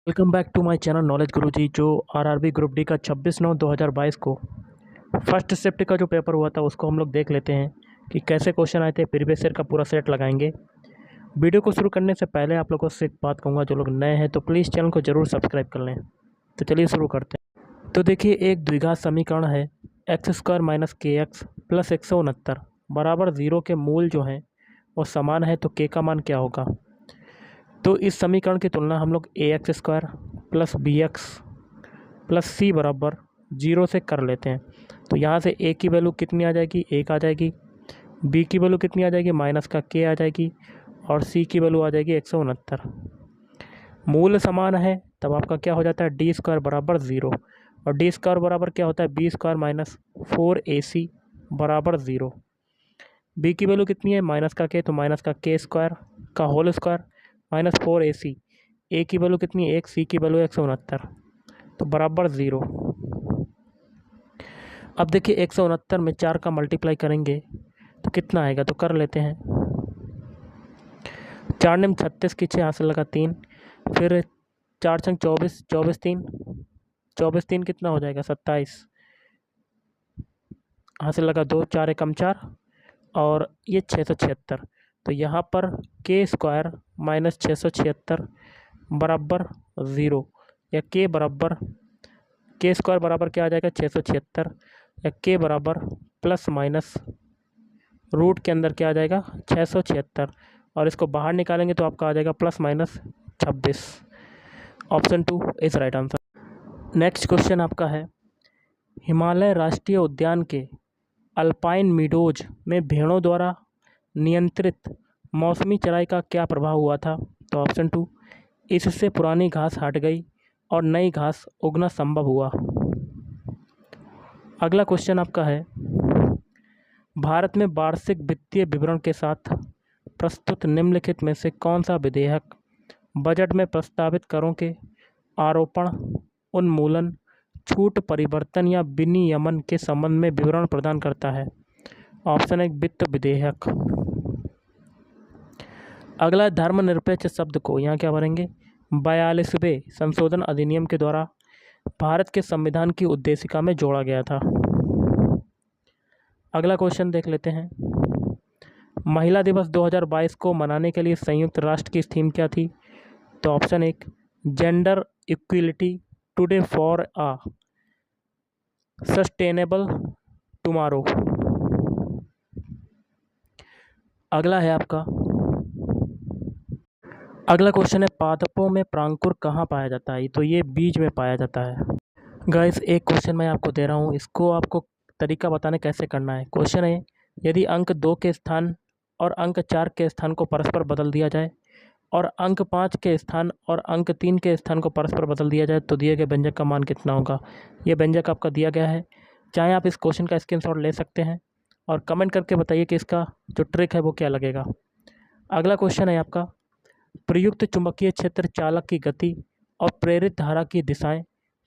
Welcome back to my channel knowledge Guruji. जो RRB group D का 26/9/2022 को फर्स्ट शिफ्ट का जो पेपर हुआ था उसको हम लोग देख लेते हैं कि कैसे क्वेश्चन आए थे। प्रीवियस ईयर का पूरा सेट लगाएंगे। वीडियो को शुरू करने से पहले आप लोगों से एक बात कहूँगा, जो लोग नए हैं तो प्लीज़ चैनल को ज़रूर सब्सक्राइब कर लें। तो चलिए शुरू करते हैं। तो देखिए, एक द्विघात समीकरण है x² - kx + 169 बराबर 0 के मूल जो हैं वो समान है, तो k का मान क्या होगा। तो इस समीकरण की तुलना हम लोग ax² + bx + c बराबर 0 से कर लेते हैं। तो यहाँ से a की वैल्यू कितनी आ जाएगी, 1 आ जाएगी। b की वैल्यू कितनी आ जाएगी, माइनस का k आ जाएगी। और c की वैल्यू आ जाएगी 169। मूल समान है तब आपका क्या हो जाता है, d² बराबर 0। और d² बराबर क्या होता है, b² - 4ac बराबर 0। b की वैल्यू कितनी है, माइनस का k, तो माइनस का k² का whole square minus 4ac। a की वैल्यू कितनी है, 1, c की वैल्यू 169, तो बराबर 0। अब देखिए 169 में 4 का मल्टीप्लाई करेंगे तो कितना आएगा, तो कर लेते हैं। 4 ने 36 की 6 हासिल लगा 3, फिर 4 छंग 24, 24 3, 24 3 कितना हो जाएगा 27, हासिल लगा 2, 4 एकम 4 और ये 676। तो यहाँ पर k² - 676 बराबर 0, या k² बराबर क्या आ जाएगा 676, या k बराबर प्लस माइनस रूट के अंदर क्या आ जाएगा 676, और इसको बाहर निकालेंगे तो आपका आ जाएगा +-26। Option 2 is right answer. Next question आपका है, हिमालय राष्ट्रीय उद्यान के अल्पाइन मीडोज में भेड़ों द्वारा नियंत्रित मौसमी चराई का क्या प्रभाव हुआ था। तो ऑप्शन 2, इससे पुरानी घास हट गई और नई घास उगना संभव हुआ। अगला क्वेश्चन आपका है, भारत में वार्षिक वित्तीय विवरण के साथ प्रस्तुत निम्नलिखित में से कौन सा विधेयक बजट में प्रस्तावित करों के आरोपण, उन्मूलन, छूट, परिवर्तन या विनियमन के संबंध में विवरण प्रदान करता है। ऑप्शन 1 वित्त विधेयक। अगला धर्मनिरपेक्ष शब्द को यहाँ क्या भरेंगे, 42वें संशोधन अधिनियम के द्वारा भारत के संविधान की उद्देशिका में जोड़ा गया था। अगला क्वेश्चन देख लेते हैं, महिला दिवस 2022 को मनाने के लिए संयुक्त राष्ट्र की थीम क्या थी। तो option 1 gender equality today for a sustainable tomorrow. अगला है आपका, अगला क्वेश्चन है, पादपों में परागकण कहाँ पाया जाता है। तो ये बीज में पाया जाता है। गाइस, एक क्वेश्चन मैं आपको दे रहा हूँ, इसको आपको तरीका बताने कैसे करना है। क्वेश्चन है, यदि अंक 2 के स्थान और अंक 4 के स्थान को परस्पर बदल दिया जाए और अंक 5 के स्थान और अंक 3 के स्थान को परस्पर बदल दिया जाए तो दिए गए व्यंजक का मान कितना होगा। ये व्यंजक आपका दिया गया है। चाहे आप इस क्वेश्चन का स्क्रीनशॉट ले सकते हैं और कमेंट करके बताइए कि इसका जो ट्रिक है वो क्या लगेगा। अगला क्वेश्चन है आपका, प्रयुक्त चुंबकीय क्षेत्र चालक की गति और प्रेरित धारा की दिशाएं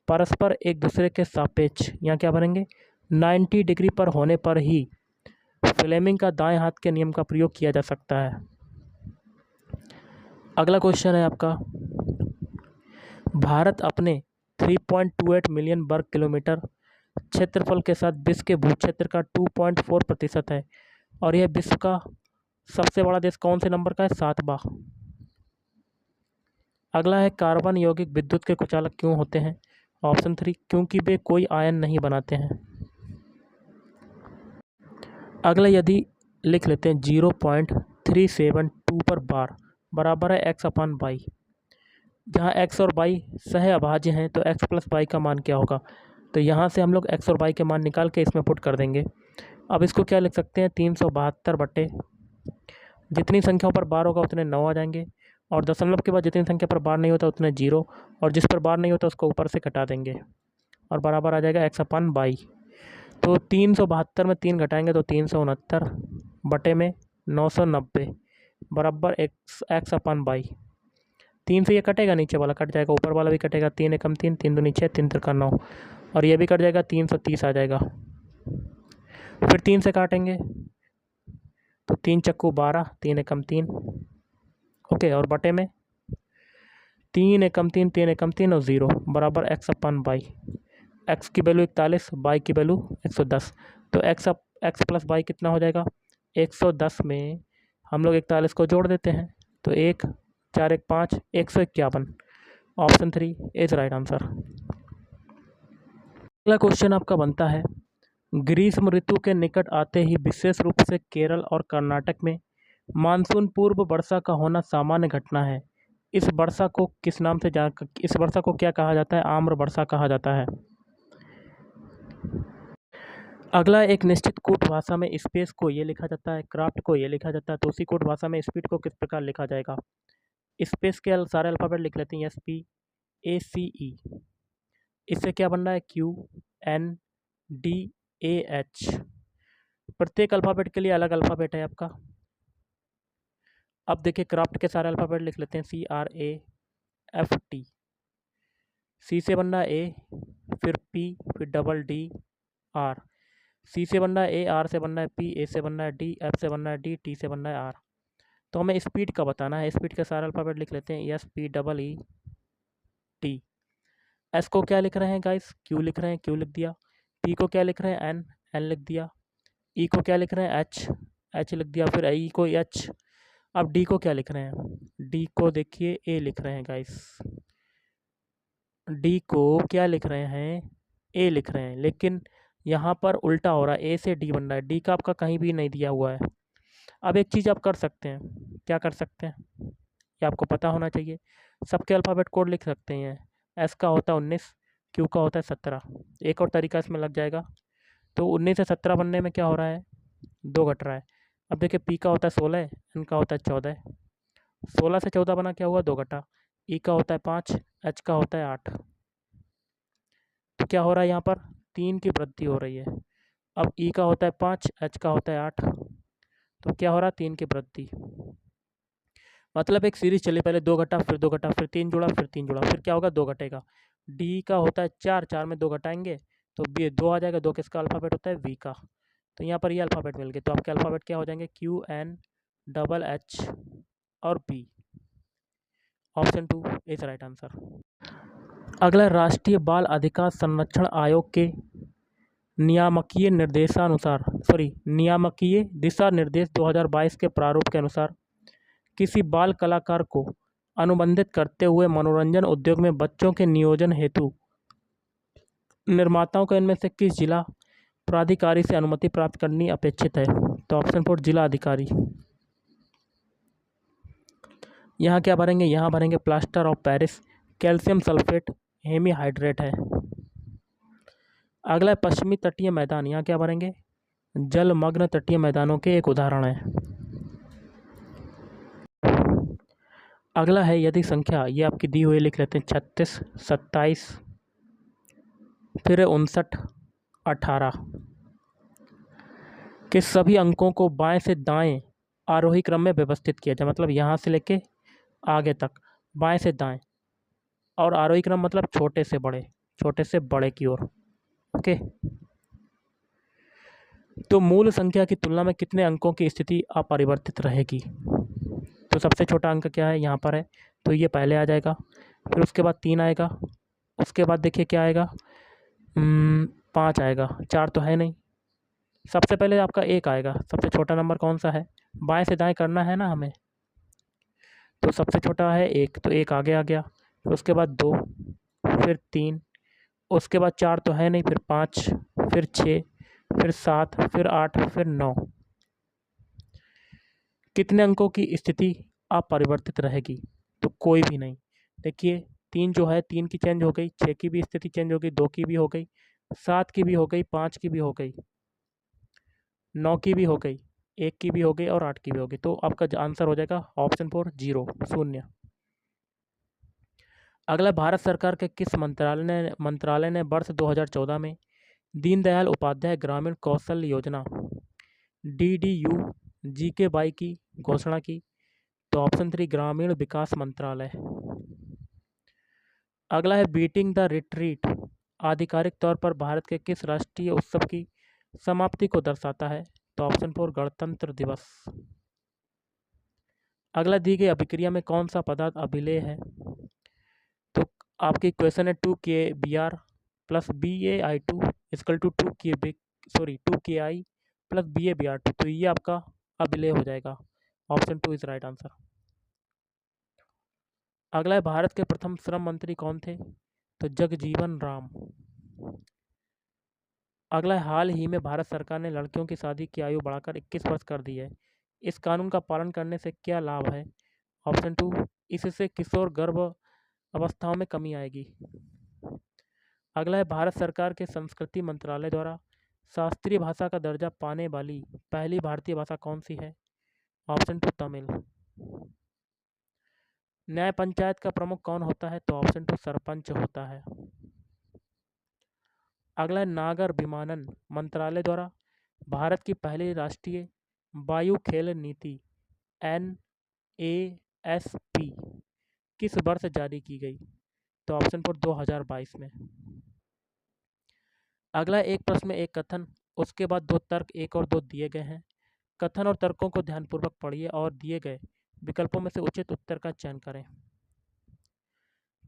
परस्पर एक दूसरे के सापेक्ष, यहाँ क्या भरेंगे, 90 डिग्री पर होने पर ही फ्लेमिंग का दाएं हाथ के नियम का प्रयोग किया जा सकता है। अगला क्वेश्चन है आपका, भारत अपने 3.28 मिलियन वर्ग किलोमीटर क्षेत्रफल के साथ विश्व के भूक्षेत्र का 2.4% है, और यह विश्व का सबसे बड़ा देश कौन से नंबर का है, 7वां। अगला है, कार्बन यौगिक विद्युत के कुचालक क्यों होते हैं। ऑप्शन 3 क्योंकि वे कोई आयन नहीं बनाते हैं। अगला यदि लिख लेते हैं 0.372 पर बार बराबर है x/y, जहाँ x और y सह अभाज्य हैं तो x + y का मान क्या होगा। तो यहाँ से हम लोग x और y के मान निकाल के इसमें पुट कर देंगे। अब इसको क्या लिख सकते हैं, 372 बटे जितनी संख्याओं पर बार होगा उतने 9 आ जाएंगे, और दशमलव के बाद जितनी संख्या पर बार नहीं होता उतने 0, और जिस पर बार नहीं होता उसको ऊपर से घटा देंगे और बराबर आ जाएगा x/y। तो 372 में 3 घटाएंगे तो 369 बटे में 990 बराबर x/y। 3 से ये कटेगा, नीचे वाला कट जाएगा, ऊपर वाला भी कटेगा, 3 एकम 3, 3 दूनी 6, 3 तिरका 9, और ये भी कट जाएगा, 330 आ जाएगा। फिर 3 से काटेंगे तो 3 चक्कू 12, 3 एकम 3, ओके, और बटे में 3 एकम 3 3 एकम 3 और 0 बराबर x अपन बाई। x की वैल्यू 41, बाई की वैल्यू 110। तो x प्लस बाई कितना हो जाएगा? 110 में हम लोग 41 को जोड़ देते हैं, तो 1 4 1 5 151। Option 3 is right answer. अगला क्वेश्चन आपका बनता है, ग्रीष्म ऋतु के निकट आते ही विशेष रूप से केरल और कर्नाटक में मानसून पूर्व वर्षा का होना सामान्य घटना है। इस वर्षा को किस नाम से इस वर्षा को क्या कहा जाता है? आम्र वर्षा कहा जाता है। अगला, एक निश्चित कोड भाषा में स्पेस को ये लिखा जाता है, क्राफ्ट को ये लिखा जाता है, तो उसी कोड भाषा में स्पीड को किस प्रकार लिखा जाएगा? स्पेस के सारे अल्फ़ाबेट लिख लेते हैं, SPACE। इससे क्या बन रहा है? QNDAH। प्रत्येक अल्फ़ाबेट के लिए अलग अल्फ़ाबेट है आपका। अब देखिए, क्राफ्ट के सारे अल्फ़ाबेट लिख लेते हैं, CRAFT। सी से बन रहा है A, फिर P, फिर डबल DR। सी से बन रहा है A, R से बन रहा है P, A से बन रहा है D, F से बन रहा है D, T से बन रहा है R। तो हमें स्पीड का बताना है। स्पीड के सारे अल्फ़ाबेट लिख लेते हैं, SPEET। एस को क्या लिख रहे हैं गाइस? Q लिख रहे हैं, Q लिख दिया। P को क्या लिख रहे हैं? N लिख दिया। E को क्या लिख रहे हैं? H लिख दिया। फिर I को H। अब D को क्या लिख रहे हैं? D को देखिए A लिख रहे हैं गाइस। D को क्या लिख रहे हैं? A लिख रहे हैं, लेकिन यहाँ पर उल्टा हो रहा है, A से D बन रहा है, D का आपका कहीं भी नहीं दिया हुआ है। अब एक चीज़ आप कर सकते हैं, क्या कर सकते हैं ये आपको पता होना चाहिए। सबके अल्फ़ाबेट कोड लिख सकते हैं। S का होता है 19, Q का होता है 17। एक और तरीका इसमें लग जाएगा। तो 19 से 17 बनने में क्या हो रहा है? 2 घट रहा है। अब देखिए, P का होता है 16, N का होता है 14। 16 से 14 बना, क्या हुआ? 2 घटा। E का होता है 5, H का होता है 8। तो क्या हो रहा है यहाँ पर? 3 की वृद्धि हो रही है। अब E का होता है 5, H का होता है 8। तो क्या हो रहा है? 3 की वृद्धि। मतलब एक सीरीज चली, पहले 2 घटा, फिर 2 घटा, फिर 3 जुड़ा, फिर 3 जुड़ा, फिर क्या होगा? 2 घटेगा। D का होता है 4, 4 में 2 घटाएंगे तो 2 आ जाएगा। 2 किसका अल्फ़ाबेट होता है? V का। तो यहाँ पर ये अल्फ़ाबेट मिल गए। तो आपके अल्फ़ाबेट क्या हो जाएंगे? QNHH और B। Option 2 is right answer. अगला, राष्ट्रीय बाल अधिकार संरक्षण आयोग के नियामकीय दिशा निर्देश 2022 के प्रारूप के अनुसार किसी बाल कलाकार को अनुबंधित करते हुए मनोरंजन उद्योग में बच्चों के नियोजन हेतु निर्माताओं को इनमें से किस जिला प्राधिकारी से अनुमति प्राप्त करनी अपेक्षित है? तो ऑप्शन 4 जिला अधिकारी। यहाँ क्या भरेंगे? यहाँ भरेंगे plaster of Paris, calcium sulphate, hemihydrate है। अगला, पश्चिमी तटीय मैदान। यहाँ क्या भरेंगे? जलमग्न तटीय मैदानों के एक उदाहरण है। अगला है यदि संख्या, ये आपकी दी हुई लिख लेते हैं, 36, 27, फिर 59, 18 के सभी अंकों को बाएं से दाएं आरोही क्रम में व्यवस्थित किया जाए। मतलब यहाँ से लेके आगे तक बाएं से दाएं, और आरोही क्रम मतलब छोटे से बड़े की ओर। ओके, तो मूल संख्या की तुलना में कितने अंकों की स्थिति अपरिवर्तित रहेगी? तो सबसे छोटा अंक क्या है? यहाँ पर है, तो ये पहले आ जाएगा। फिर उसके बाद 3 आएगा। उसके बाद देखिए क्या आएगा? 5 आएगा। 4 तो है नहीं। सबसे पहले आपका 1 आएगा। सबसे छोटा नंबर कौन सा है? बाएं से दाएं करना है ना हमें, तो सबसे छोटा है 1, तो 1 आगे आ गया। फिर उसके बाद 2, फिर 3, उसके बाद 4 तो है नहीं, फिर 5, फिर 6, फिर 7, फिर 8, फिर 9। कितने अंकों की स्थिति अपरिवर्तित रहेगी? तो कोई भी नहीं। देखिए, 3 जो है, 3 की चेंज हो गई, 6 की भी स्थिति चेंज हो गई, 2 की भी हो गई, 7 की भी हो गई, 5 की भी हो गई, 9 की भी हो गई, 1 की भी हो गई और 8 की भी हो गई। तो आपका आंसर हो जाएगा ऑप्शन 4 0 शून्य। अगला, भारत सरकार के किस मंत्रालय ने वर्ष 2014 में दीनदयाल उपाध्याय ग्रामीण कौशल योजना DDU-GK-22 की घोषणा की? तो ऑप्शन 3 ग्रामीण विकास मंत्रालय। अगला है, बीटिंग द रिट्रीट आधिकारिक तौर पर भारत के किस राष्ट्रीय उत्सव की समाप्ति को दर्शाता है? तो ऑप्शन 4 गणतंत्र दिवस। अगला, दी गई अभिक्रिया में कौन सा पदार्थ अभिलेय है? आपकी इक्वेशन है 2kBr plus BaI2 equal to 2ki plus BaBr2। तो ये आपका अभिलय हो जाएगा। Option 2 is right answer. अगला है भारत के प्रथम श्रम मंत्री कौन थे? तो जगजीवन राम। अगला है हाल ही में भारत सरकार ने लड़कियों की शादी की आयु बढ़ाकर 21 वर्ष कर दी है। इस कानून का पालन करने से क्या लाभ है? ऑप्शन 2, इससे किशोर गर्भ अवस्थाओं में कमी आएगी। अगला है भारत सरकार के संस्कृति मंत्रालय द्वारा शास्त्रीय भाषा का दर्जा पाने वाली पहली भारतीय भाषा कौन सी है? ऑप्शन 2, तमिल। न्याय पंचायत का प्रमुख कौन होता है? तो ऑप्शन 2, सरपंच होता है। अगला है नागर विमानन मंत्रालय द्वारा भारत की पहली राष्ट्रीय वायु खेल नीति NASP किस वर्ष जारी की गई? तो ऑप्शन 4, 2022 में। अगला एक प्रश्न में एक कथन, उसके बाद 2 तर्क 1 और 2 दिए गए हैं। कथन और तर्कों को ध्यानपूर्वक पढ़िए और दिए गए विकल्पों में से उचित उत्तर का चयन करें।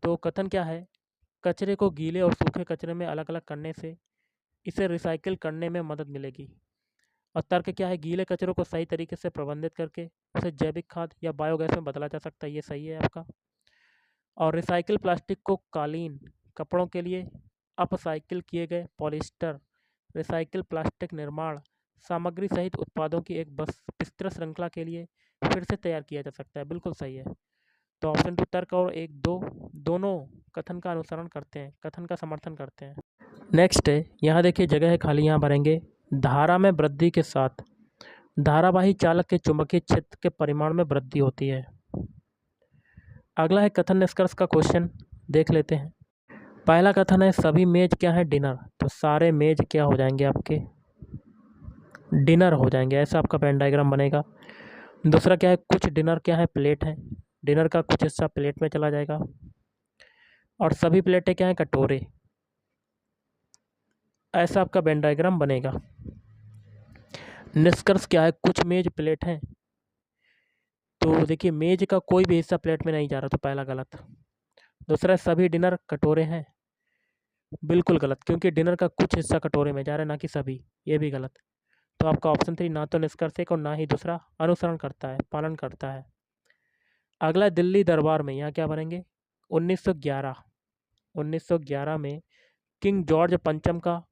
तो कथन क्या है? कचरे को गीले और सूखे कचरे में अलग अलग करने से इसे रिसाइकिल करने में मदद मिलेगी। और तर्क क्या है? गीले कचरों को सही तरीके से प्रबंधित करके उसे जैविक खाद या बायोगैस में बदला जा सकता है। ये सही है आपका। और रिसाइकिल प्लास्टिक को कालीन, कपड़ों के लिए अपसाइकिल किए गए पॉलिएस्टर, रिसाइकिल प्लास्टिक निर्माण सामग्री सहित उत्पादों की एक विस्तृत श्रृंखला के लिए फिर से तैयार किया जा सकता है। बिल्कुल सही है। तो ऑप्शन 2 तर्क और 1, 2 दोनों कथन का अनुसरण करते हैं, कथन का समर्थन करते हैं। नेक्स्ट है, यहाँ देखिए जगह है खाली, यहाँ भरेंगे। धारा में वृद्धि के साथ धारावाही चालक के चुंबकीय क्षेत्र के परिमाण में वृद्धि होती है। अगला है कथन निष्कर्ष का क्वेश्चन, देख लेते हैं। पहला कथन है सभी मेज क्या है? डिनर। तो सारे मेज क्या हो जाएंगे? आपके डिनर हो जाएंगे। ऐसा आपका पेन डायग्राम बनेगा। दूसरा क्या है? कुछ डिनर क्या है? प्लेट है। डिनर का कुछ हिस्सा प्लेट में चला जाएगा। और सभी प्लेटें क्या है? कटोरे। ऐसा आपका पेन डायग्राम बनेगा। निष्कर्ष क्या है? कुछ मेज प्लेट हैं। तो देखिए मेज का कोई भी हिस्सा प्लेट में नहीं जा रहा, तो पहला गलत। दूसरा सभी डिनर कटोरे हैं। बिल्कुल गलत, क्योंकि डिनर का कुछ हिस्सा कटोरे में जा रहा है, ना कि सभी। ये भी गलत। तो आपका ऑप्शन 3 ना तो निष्कर्ष एक और ना ही दूसरा अनुसरण करता है, पालन करता है। अगला दिल्ली दरबार में, यहाँ क्या भरेंगे? 1911 में किंग जॉर्ज पंचम का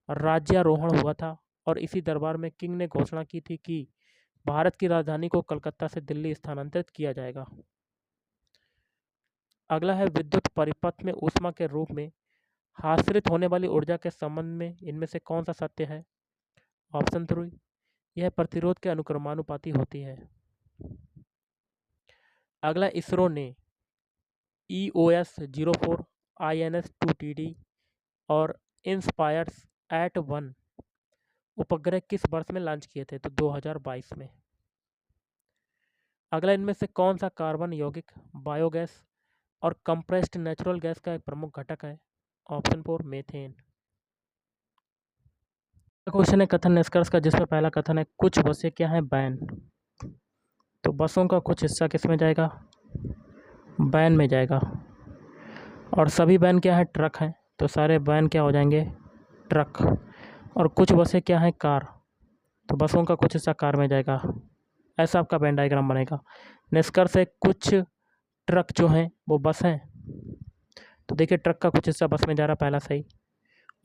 राज्यारोहण हुआ था और इसी दरबार में किंग ने घोषणा की थी कि भारत की राजधानी को कलकत्ता से दिल्ली स्थानांतरित किया जाएगा। अगला है विद्युत परिपथ में ऊष्मा के रूप में हासिल होने वाली ऊर्जा के संबंध में इनमें से कौन सा सत्य है? ऑप्शन 3, यह प्रतिरोध के अनुक्रमानुपाती होती है। अगला इसरो ने EOS-04 INS-2TD और INSPIRES-AT-1 उपग्रह किस वर्ष में लॉन्च किए थे? तो 2022 में। अगला इनमें से कौन सा कार्बन यौगिक बायोगैस और कंप्रेस्ड नेचुरल गैस का एक प्रमुख घटक है? Option 4, methane. क्वेश्चन है कथन निष्कर्ष का, जिसमें पहला कथन है कुछ बसें क्या हैं? वैन। तो बसों का कुछ हिस्सा किस में जाएगा? वैन में जाएगा। और सभी वैन क्या है? ट्रक हैं। तो सारे वैन क्या हो जाएंगे? ट्रक। और कुछ बसें क्या हैं? कार। तो बसों का कुछ हिस्सा कार में जाएगा। ऐसा आपका वेन डायग्राम बनेगा। निष्कर्ष है कुछ ट्रक जो हैं वो बस हैं। तो देखिए ट्रक का कुछ हिस्सा बस में जा रहा, पहला सही।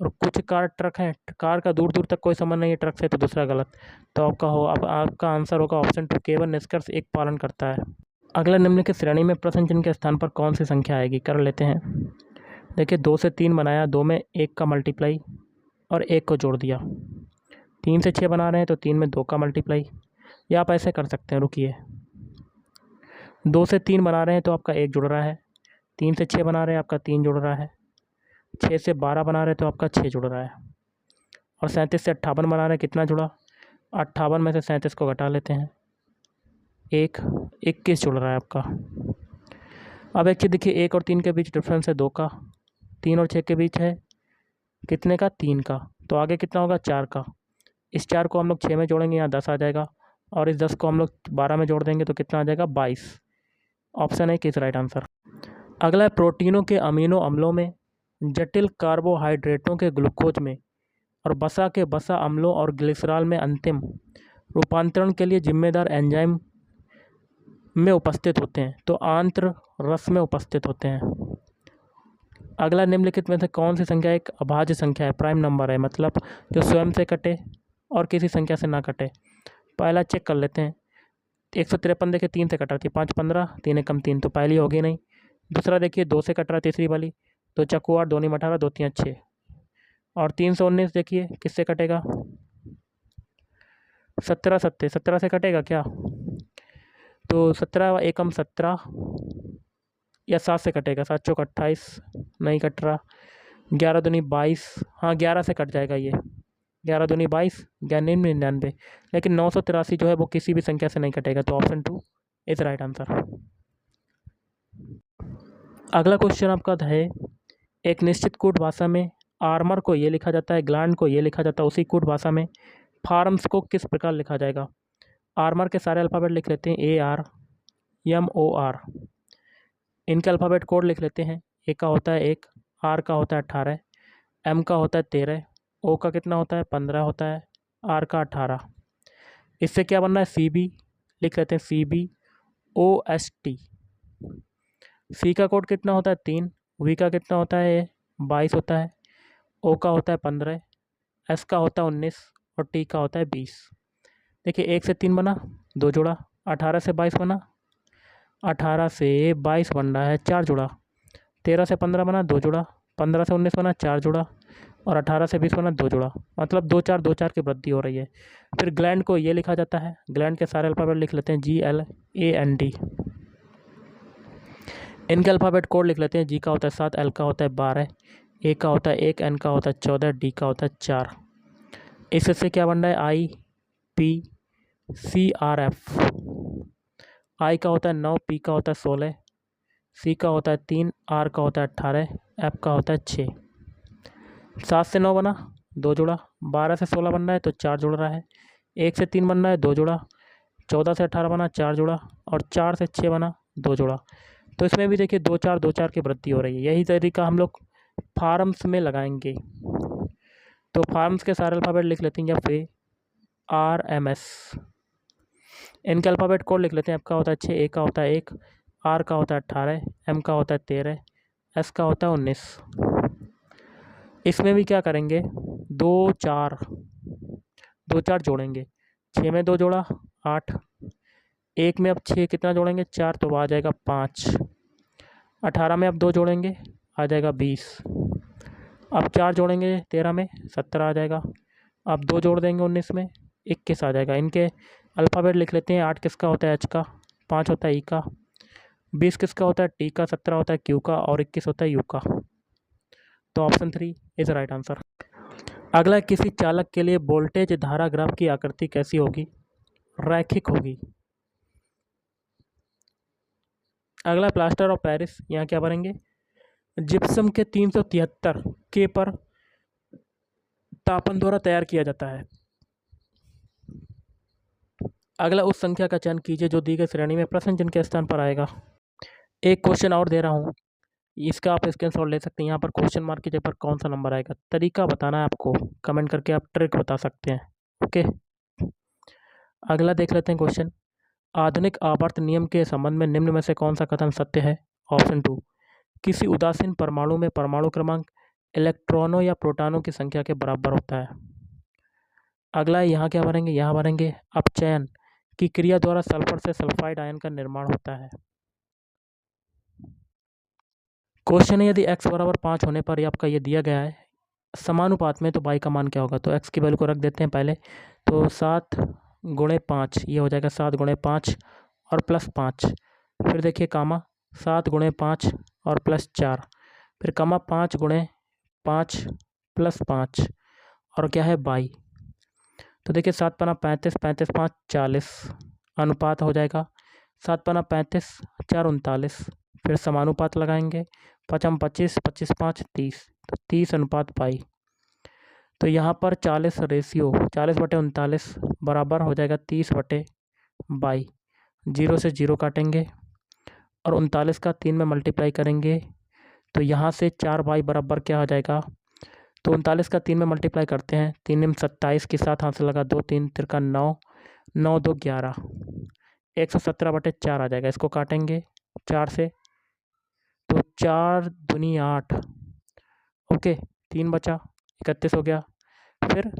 और कुछ कार ट्रक हैं, कार का दूर दूर तक कोई संबंध नहीं है ट्रक से, तो दूसरा गलत। तो आपका आंसर होगा ऑप्शन 2, केवल निष्कर्ष एक पालन करता है। अगला निम्नलिखित श्रेणी में प्रश्न चिन्ह के स्थान पर कौन सी संख्या आएगी? कर लेते हैं। देखिए 2 से 3 बनाया, 2 में 1 का मल्टीप्लाई और 1 को जोड़ दिया। 3 से 6 बना रहे हैं तो 3 में 2 का मल्टीप्लाई, या आप ऐसे कर सकते हैं, रुकिए। 2 से 3 बना रहे हैं तो आपका 1 जुड़ रहा है। 3 से 6 बना रहे हैं, आपका 3 जुड़ रहा है। 6 से 12 बना रहे हैं तो आपका 6 जुड़ रहा है। और 37 से 58 बना रहे हैं, कितना जुड़ा? 58 में से 37 को घटा लेते हैं, 21 जुड़ रहा है आपका। अब एक चीज़ देखिए, 1 और 3 के बीच डिफरेंस है 2 का, 3 और 6 के बीच है कितने का? 3 का। तो आगे कितना होगा? 4 का। इस 4 को हम लोग 6 में जोड़ेंगे, यहाँ 10 आ जाएगा। और इस 10 को हम लोग 12 में जोड़ देंगे तो कितना आ जाएगा? 22। ऑप्शन है किस राइट आंसर। अगला है प्रोटीनों के अमीनो अम्लों में, जटिल कार्बोहाइड्रेटों के ग्लूकोज में और वसा के वसा अम्लों और ग्लिसरॉल में अंतिम रूपांतरण के लिए जिम्मेदार एंजाइम में उपस्थित होते हैं, तो आंत्र रस में उपस्थित होते हैं। अगला निम्नलिखित में से कौन सी संख्या एक अभाज्य संख्या है, प्राइम नंबर है, मतलब जो स्वयं से कटे और किसी संख्या से ना कटे। पहला चेक कर लेते हैं। 153 देखिए 3 से कट रहा थी, 5 15, 3 एकम 3, तो पहली होगी नहीं। दूसरा देखिए 2 से कट रहा तीसरी वाली, तो चक्कू 8, 2 18, 2 3 6। और 319 देखिए किससे कटेगा, 17 से कटेगा क्या, तो 17 एकम 17 या 7 से कटेगा, 7 चौक 28, नहीं कट रहा। 11 दूनी 22, हाँ 11 से कट जाएगा ये, 11 दूनी 22, 99, लेकिन 983 जो है वो किसी भी संख्या से नहीं कटेगा, तो ऑप्शन 2 इज राइट आंसर। अगला क्वेश्चन आपका है, एक निश्चित कूट भाषा में आर्मर को ये लिखा जाता है, ग्लैंड को ये लिखा जाता है, उसी कूट भाषा में फार्म्स को किस प्रकार लिखा जाएगा। आर्मर के सारे अल्फ़ाबेट लिख लेते हैं, ARMOR। इनके अल्फ़ाबेट कोड लिख लेते हैं, ए का होता है 1, आर का होता है 18, एम का होता है 13, ओ का कितना होता है 15 होता है, आर का 18। इससे क्या बनना है, CB लिख लेते हैं, CBOST। सी का कोड कितना होता है 3, वी का कितना होता है 22 होता है, ओ का होता है 15, एस का होता है 19 और टी का होता है 20। देखिए 1 से 3 बना 2 जोड़ा, 18 से 22 बना, 18 से 22 बन रहा है 4 जोड़ा, 13 से 15 बना 2 जोड़ा, 15 से 19 बना 4 जोड़ा और 18 से 20 बना 2 जोड़ा, मतलब 2 4 2 4 की वृद्धि हो रही है। फिर ग्लैंड को ये लिखा जाता है, ग्लैंड के सारे अल्फ़ाबेट लिख लेते हैं, GLAND। इनके अल्फ़ाबेट कोड लिख लेते हैं, जी का होता है 7, एल का होता है 12, ए का होता है 1, एन का होता है 14, डी का होता है 4। इससे क्या बन रहा है, IPCRF। आई का होता है 9, पी का होता है 16, सी का होता है 3, आर का होता है 18, एफ का होता है 6। 7 से 9 बना 2 जोड़ा, 12 से 16 बन रहा है तो 4 जोड़ रहा है, 1 से 3 बन रहा है 2 जोड़ा, 14 से 18 बना 4 जोड़ा और 4 से 6 बना 2 जोड़ा। तो इसमें भी देखिए 2 4 की वृद्धि हो रही है। यही तरीका हम लोग फार्म्स में लगाएंगे। तो फार्म्स के सारे अल्फ़ाबेट लिख लेते हैं, या फिर RMS। इनके अल्फ़ाबेट कोड लिख लेते हैं, एफ का होता है 6, ए का होता है 1, आर का होता है 18, एम का होता है 13, एस का होता है 19। इसमें भी क्या करेंगे, 2 4 जोड़ेंगे, 6 में 2 जोड़ा 8, 1 में अब 6 कितना जोड़ेंगे 4, तो आ जाएगा 5, 18 में अब 2 जोड़ेंगे आ जाएगा 20, अब 4 जोड़ेंगे 13 में 17 आ जाएगा, अब 2 जोड़ देंगे 19 में 21 आ जाएगा। इनके अल्फ़ाबेट लिख लेते हैं, 8 किसका होता है एच का, 5 होता है ई का, 20 किसका होता है टी का, 17 होता है क्यू का और 21 होता है यू का। तो ऑप्शन 3 इज राइट आंसर। अगला, किसी चालक के लिए वोल्टेज धारा ग्राफ की आकृति कैसी होगी, रैखिक होगी। अगला, प्लास्टर ऑफ पेरिस, यहाँ क्या भरेंगे, जिप्सम के 373 के पर तापन द्वारा तैयार किया जाता है। अगला, उस संख्या का चयन कीजिए जो दी गई श्रेणी में प्रश्न चिन्ह के स्थान पर आएगा। एक क्वेश्चन और दे रहा हूँ, इसका आप स्क्रीनशॉट ले सकते हैं। यहाँ पर क्वेश्चन मार्क की जगह पर कौन सा नंबर आएगा, तरीका बताना है आपको, कमेंट करके आप ट्रिक बता सकते हैं। ओके, अगला देख लेते हैं क्वेश्चन, आधुनिक आवर्त नियम के संबंध में निम्न में से कौन सा कथन सत्य है। ऑप्शन 2, किसी उदासीन परमाणु में परमाणु क्रमांक इलेक्ट्रॉनों या प्रोटॉनों की संख्या के बराबर होता है। अगला, यहाँ क्या भरेंगे, यहाँ भरेंगे अपचयन की क्रिया द्वारा सल्फर से सल्फाइड आयन का निर्माण होता है। क्वेश्चन है, यदि x बराबर 5 होने पर आपका ये दिया गया है समानुपात में, तो y का मान क्या होगा। तो x की वैल्यू को रख देते हैं पहले, तो 7 गुणे 5 ये हो जाएगा 7 गुणे 5 और प्लस 5। फिर देखिए कामा 7 गुणे 5 और प्लस 4, फिर कामा 5 गुणे 5 प्लस 5 और क्या है बाई। तो देखिए 7 पना 35, 35 5 40, अनुपात हो जाएगा 7 पना 35, 4 39, फिर समानुपात लगाएंगे 5 25, 25 5 30, तो 30 अनुपात पाई। तो यहाँ पर 40 रेशियो 40/39 बराबर हो जाएगा 30/22। 0 से 0 काटेंगे और 39 का 3 में मल्टीप्लाई करेंगे तो यहाँ से 4y बराबर क्या आ जाएगा। तो 39 का 3 में मल्टीप्लाई करते हैं, 3 में 27 के साथ हाथ से लगा 2, 3 तिरका 9, 9 2 11, 117/4 आ जाएगा। इसको काटेंगे 4 से तो 4 दूनी 8, ओके 3 बचा, 31 हो गया, फिर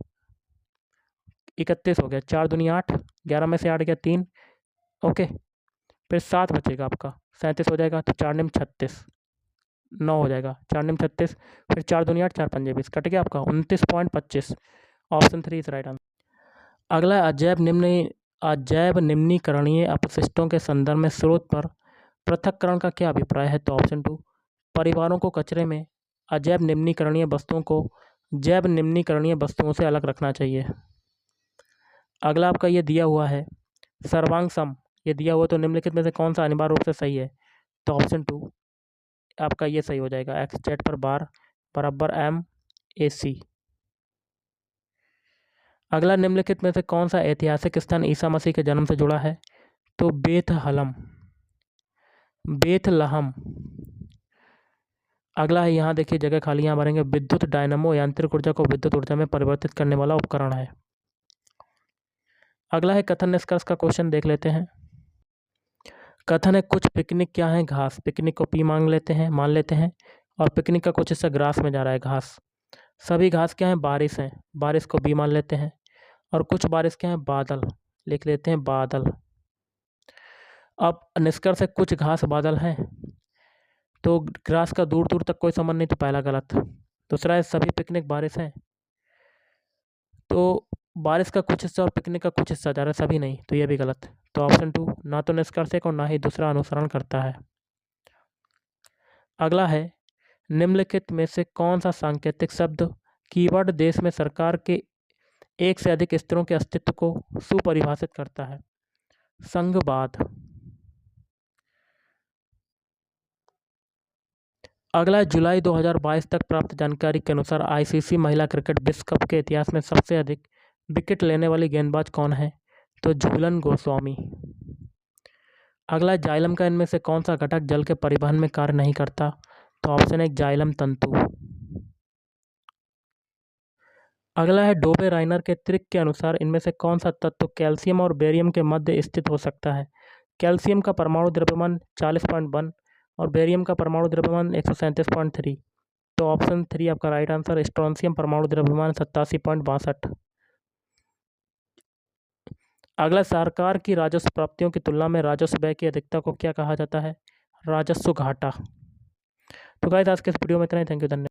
31 हो गया, 4 दूनी 8, 11 में से 8 गया 3, ओके फिर 7 बचेगा आपका, 37 हो जाएगा। तो 4 निम 36, 9 हो जाएगा, 4 निम 36, फिर 4 दूनी 8, 4 पंजे 20, कट गया आपका 29.25। Option 3 is right answer. अगला अजैव निम्नीकरणीय अपशिष्टों के संदर्भ में स्रोत पर पृथक्करण का क्या अभिप्राय है। तो ऑप्शन 2, परिवारों को कचरे में अजैव निम्नीकरणीय वस्तुओं को जैव निम्नीकरणीय वस्तुओं से अलग रखना चाहिए। अगला आपका ये दिया हुआ है सर्वांग सम, ये दिया हुआ तो निम्नलिखित में से कौन सा अनिवार्य रूप से सही है। तो ऑप्शन 2 आपका ये सही हो जाएगा, एक्स जेड पर बार बराबर एम ए सी। अगला निम्नलिखित में से कौन सा ऐतिहासिक स्थान ईसा मसीह के जन्म से जुड़ा है। तो बेथलहम। अगला है, यहाँ देखिए जगह खाली यहाँ भरेंगे, विद्युत डायनामो यांत्रिक ऊर्जा को विद्युत ऊर्जा में परिवर्तित करने वाला उपकरण है। अगला है कथन निष्कर्ष का क्वेश्चन, देख लेते हैं। कथन है कुछ पिकनिक क्या है, घास। पिकनिक को पी मान लेते हैं और पिकनिक का कुछ हिस्सा ग्रास में जा रहा है, घास। सभी घास क्या है, बारिश है, बारिश को बी मान लेते हैं। और कुछ बारिश क्या है, बादल, लिख लेते हैं बादल। अब निष्कर्ष है कुछ घास बादल हैं, तो ग्रास का दूर दूर तक कोई संबंध नहीं, तो पहला गलत। दूसरा है सभी पिकनिक बारिश है, तो बारिश का कुछ हिस्सा और पिकनिक का कुछ हिस्सा जा रहा है, सभी नहीं, तो यह भी गलत। तो ऑप्शन 2 ना तो निष्कर्ष और ना ही दूसरा अनुसरण करता है। अगला है निम्नलिखित में से कौन सा सांकेतिक शब्द कीवर्ड देश में सरकार के एक से अधिक स्तरों के अस्तित्व को सुपरिभाषित करता है। संघवाद। अगला जुलाई 2022 तक प्राप्त जानकारी के अनुसार आईसीसी महिला क्रिकेट विश्व कप के इतिहास में सबसे अधिक विकेट लेने वाली गेंदबाज कौन है। तो झूलन गोस्वामी। अगला जाइलम का इनमें से कौन सा घटक जल के परिवहन में कार्य नहीं करता। तो ऑप्शन 1 जाइलम तंतु। अगला है डोबे राइनर के ट्रिक के अनुसार इनमें से कौन सा तत्व कैल्शियम और बेरियम के मध्य स्थित हो सकता है। कैल्शियम का परमाणु द्रव्यमान 40.1 और बेरियम का परमाणु द्रव्यमान 137.3। तो ऑप्शन 3 आपका राइट आंसर। स्ट्रोंशियम परमाणु द्रव्यमान 87.62। अगला सरकार की राजस्व प्राप्तियों की तुलना में राजस्व व्यय की अधिकता को क्या कहा जाता है। राजस्व घाटा। तो गाइस आज के इस वीडियो में इतना ही। थैंक यू, धन्यवाद।